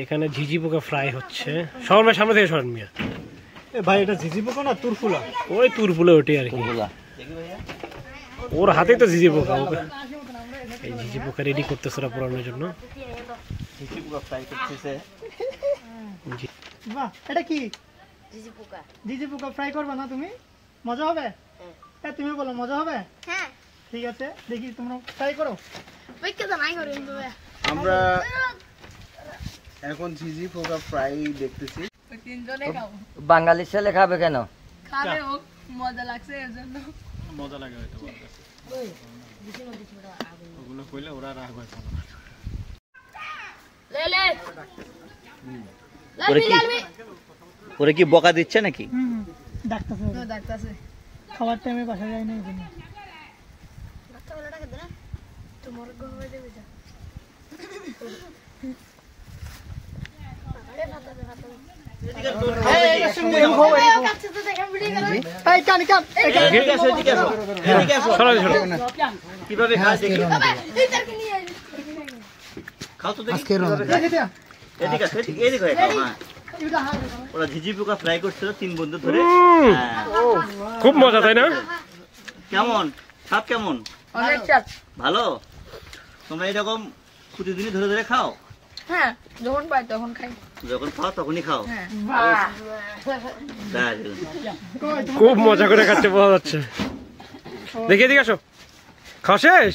এখানে ঝিঝি পোকা ফ্রাই হচ্ছে। সবার ভাই সামনে থেকে সরেন মিয়া। ভাই এটা ঝিঝি পোকা না তুরফুলা? ওই তুরফুলা ওঠে আর কি, ওর হাতে তো ঝিঝি পোকা। এই ঝিঝি পোকা রেডি করতেছে ওরা পোড়ানোর জন্য। ঝিঝি পোকা ফ্রাই করতেছে। বাহ, এটা কি? ঝিঝি পোকা। ঝিঝি পোকা ফ্রাই করবে না তুমি? মজা হবে? হ্যাঁ। তুমি বলো মজা হবে? হ্যাঁ। ঠিক আছে, দেখি তোমরা ট্রাই করো। আমরা এখন ঝিঝি পোকা ফ্রাই দেখতেছি। বাঙালি ছেলে খাবে কেন? খাবে, ও মজা লাগছে এর জন্য। মজা লাগে হয়তো ওগুলো কইলে ওরা রাগ হয়। ওরে কি বকা দিচ্ছে নাকি? ডাক্তার খাবার টাইমে বাসা যায় না এই জন্য। কিভাবে খাস দেখি। খাও তো দেখি। এদিকে আসো, এদিকে খাও। হ্যাঁ, ওরা ঝিঝি পোকা ফ্রাই করছিল 3 বন্ধু ধরে। খুব মজা, তাই না? কেমন স্বাদ? কেমন? অনেক স্বাদ। ভালো। তোমরা এরকম প্রতিদিনই ধরে ধরে খাও? হ্যাঁ, যখন পাই তখন খাই। যখন খাও তখনই খাও? হ্যাঁ। খুব মজা করে খাচ্ছে বোঝা যাচ্ছে। দেখে এদিকে আসো, খাওয়া শেষ?